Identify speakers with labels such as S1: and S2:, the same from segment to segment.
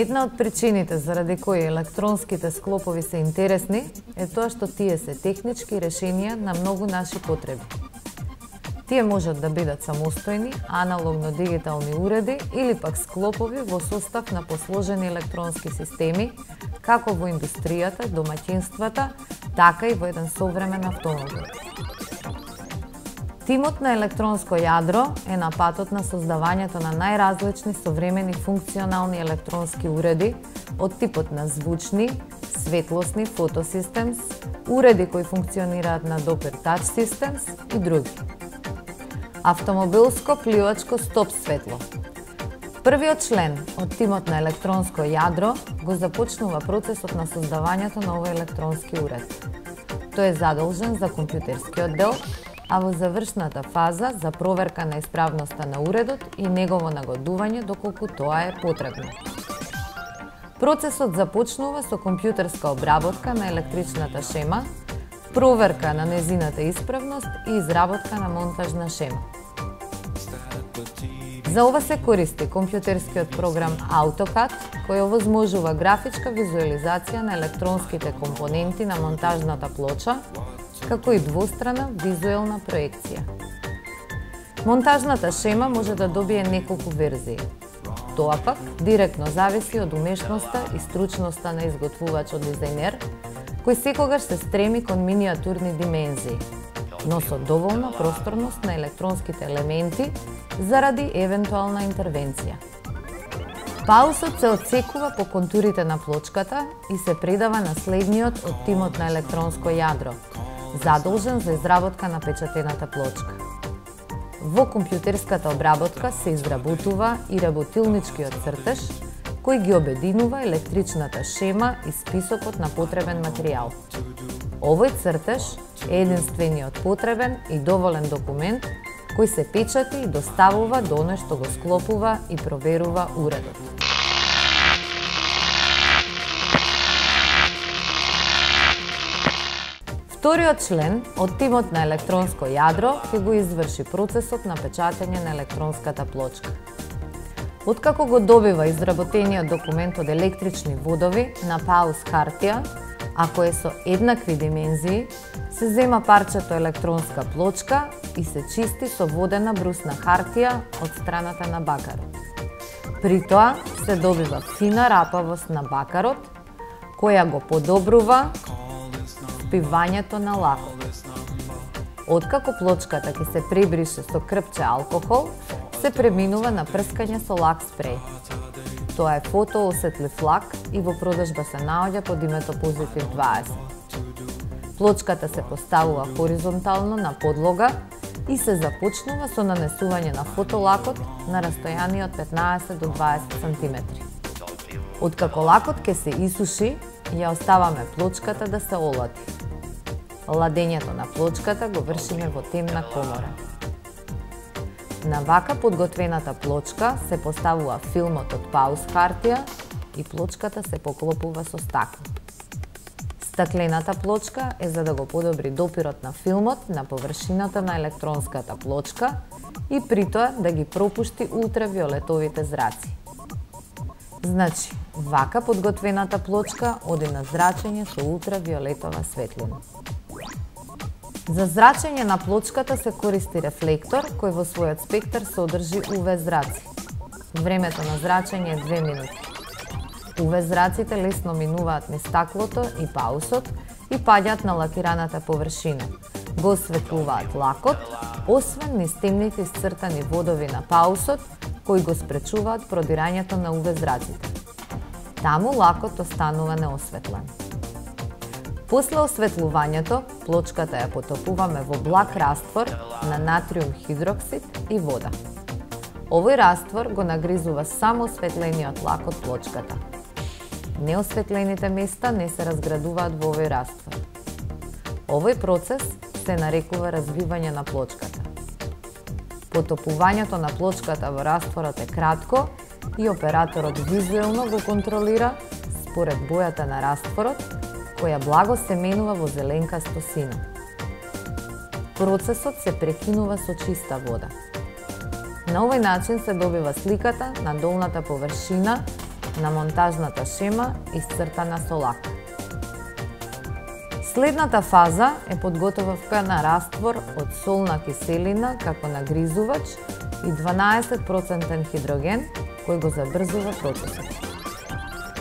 S1: Една од причините заради кои електронските склопови се интересни е тоа што тие се технички решенија на многу наши потреби. Тие можат да бидат самостојни, аналогно-дигитални уреди или пак склопови во состав на посложени електронски системи, како во индустријата, домаќинствата, така и во еден современ автомобил. Тимот на електронско јадро е на патот на создавањето на најразлични современи функционални електронски уреди од типот на звучни, светлосни фотосистемс, уреди кои функционираат на допир тач системс и други. Автомобилско пливачко стоп светло. Првиот член од тимот на електронско јадро го започнува процесот на создавањето на овој електронски уред. Тој е задолжен за компјутерскиот дел, а во завршната фаза за проверка на исправноста на уредот и негово нагодување доколку тоа е потребно. Процесот започнува со компјутерска обработка на електричната шема, проверка на незината исправност и изработка на монтажна шема. За ова се користи компјутерскиот програм AutoCAD, кој овозможува графичка визуализација на електронските компоненти на монтажната плоча, како и двострана визуелна проекција. Монтажната шема може да добие неколку верзии. Тоа пак директно зависи од умешноста и стручноста на изготвувачот дизајнер, кој секогаш се стреми кон миниатурни димензии, но со доволна просторност на електронските елементи заради евентуална интервенција. Паусот се отсекува по контурите на плочката и се предава на следниот од тимот на електронско јадро, задолжен за изработка на печатената плочка. Во компјутерската обработка се изработува и работилничкиот цртеж, кој ги обединува електричната шема и списокот на потребен материјал. Овој цртеж е единствениот потребен и доволен документ кој се печати и доставува до оној што го склопува и проверува уредот. Вториот член од тимот на електронско јадро ќе го изврши процесот на печатење на електронската плочка. Откако го добива изработениот документ од електрични водови на паус хартија, ако е со еднакви димензии, се зема парчето електронска плочка и се чисти со водена брусна хартија од страната на бакарот. При тоа се добива фина рапавост на бакарот, која го подобрува впивањето на лакот. Откако плочката ќе се прибрише со крпче алкохол, се преминува на прскање со лак спреј. Тоа е фотоосетлив лак и во продажба се наоѓа под името Позитив 20. Плочката се поставува хоризонтално на подлога и се започнува со нанесување на фотолакот на растојание од 15 до 20 см. Откако лакот ќе се исуши, ја оставаме плочката да се олади. Ладењето на плочката го вршиме во темна комора. На вака подготвената плочка се поставува филмот од паус хартија и плочката се поклопува со стакло. Стаклената плочка е за да го подобри допирот на филмот на површината на електронската плочка и при тоа да ги пропушти ултравиолетовите зраци. Значи, вака подготвената плочка оди на зрачење со ултравиолетова светлина. За зрачење на плочката се користи рефлектор кој во својот спектар содржи UV зраци. Времето на зрачење е 2 минути. UV зраците лесно минуваат низ стаклото и паусот и паѓаат на лакираната површина. Го осветлуваат лакот, освен низ темните исцртани водови на паусот кои го спречуваат продирањето на UV зраците. Таму лакот останува неосветлен. После осветлувањето, плочката ја потопуваме во благ раствор на натриум хидроксид и вода. Овој раствор го нагризува само осветлениот лак од плочката. Неосветлените места не се разградуваат во овој раствор. Овој процес се нарекува развивање на плочката. Потопувањето на плочката во растворот е кратко и операторот визуелно го контролира според бојата на растворот, која благо се менува во зеленкасто сино. Процесот се прекинува со чиста вода. На овој начин се добива сликата на долната површина на монтажната шема исцртана со лак. Следната фаза е подготовка на раствор од солна киселина како нагризувач и 12% хидроген кој го забрзува процесот.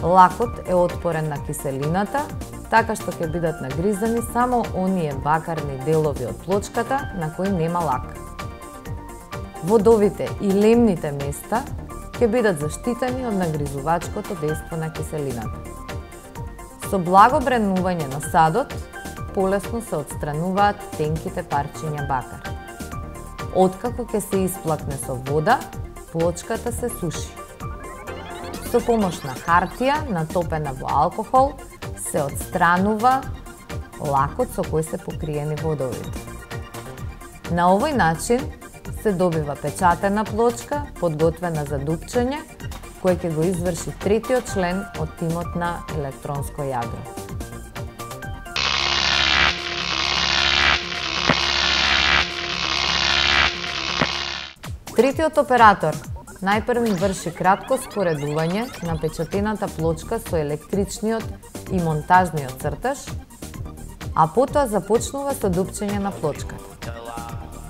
S1: Лакот е отпорен на киселината, така што ќе бидат нагризани само оние бакарни делови од плочката на кои нема лак. Водовите и лемните места ќе бидат заштитени од нагризувачкото дејство на киселината. Со благо бренување на садот, полесно се отстрануваат тенките парчиња бакар. Откако ќе се исплакне со вода, плочката се суши. Со помош на хартија, натопена во алкохол, се отстранува лакот со кој се покриени водовите. На овој начин се добива печатена плочка, подготвена за дупчење, кој ќе го изврши третиот член од тимот на електронско јадро. Третиот оператор најпрви врши кратко споредување на печатената плочка со електричниот и монтажниот цртаж, а потоа започнува со дупчење на плочката.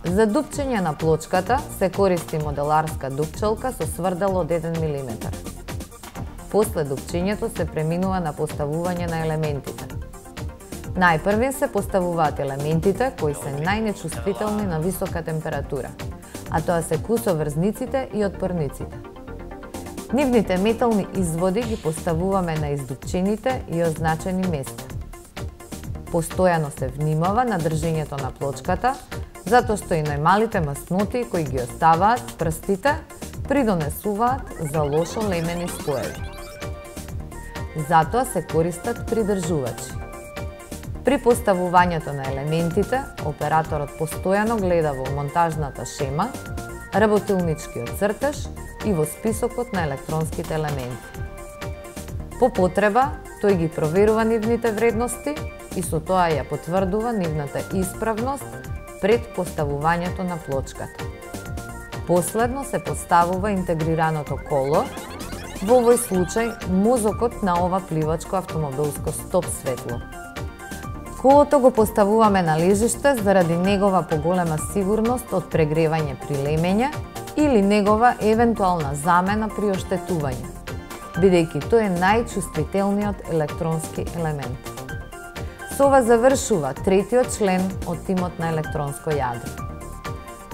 S1: За дупчење на плочката се користи моделарска дупчалка со сврдало од 1 мм. После дупчењето се преминува на поставување на елементите. Најпрви се поставуваат елементите кои се најнечувствителни на висока температура, а тоа се кусоврзниците и отпорниците. Нивните метални изводи ги поставуваме на издупчените и означени места. Постојано се внимава на држењето на плочката, затоа што и најмалите масноти кои ги оставаат прстите придонесуваат за лошо лемени споеви. Затоа се користат придржувачи. При поставувањето на елементите, операторот постојано гледа во монтажната шема, работилничкиот цртаж и во списокот на електронските елементи. По потреба, тој ги проверува нивните вредности и со тоа ја потврдува нивната исправност пред поставувањето на плочката. Последно се поставува интегрираното коло, во овој случај мозокот на ова пливачко автомобилско стоп светло. Колото го поставуваме на лежиште заради негова поголема сигурност од прегревање при лемење или негова евентуална замена при оштетување, бидејќи тој е најчувствителниот електронски елемент. Со ова завршува третиот член од тимот на електронско јадро.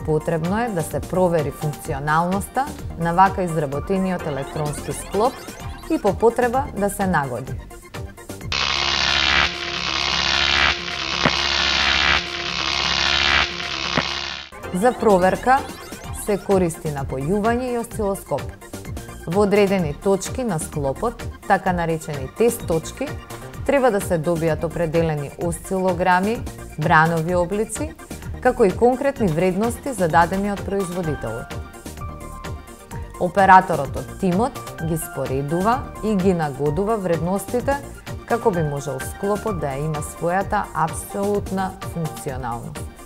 S1: Потребно е да се провери функционалноста на вака изработениот електронски склоп и по потреба да се нагоди. За проверка се користи напојување и осцилоскоп. Во одредени точки на склопот, така наречени тест точки, треба да се добијат определени осцилограми, бранови облици, како и конкретни вредности зададени од производителот. Операторот од тимот ги споредува и ги нагодува вредностите како би можел склопот да ја има својата апсолутна функционалност.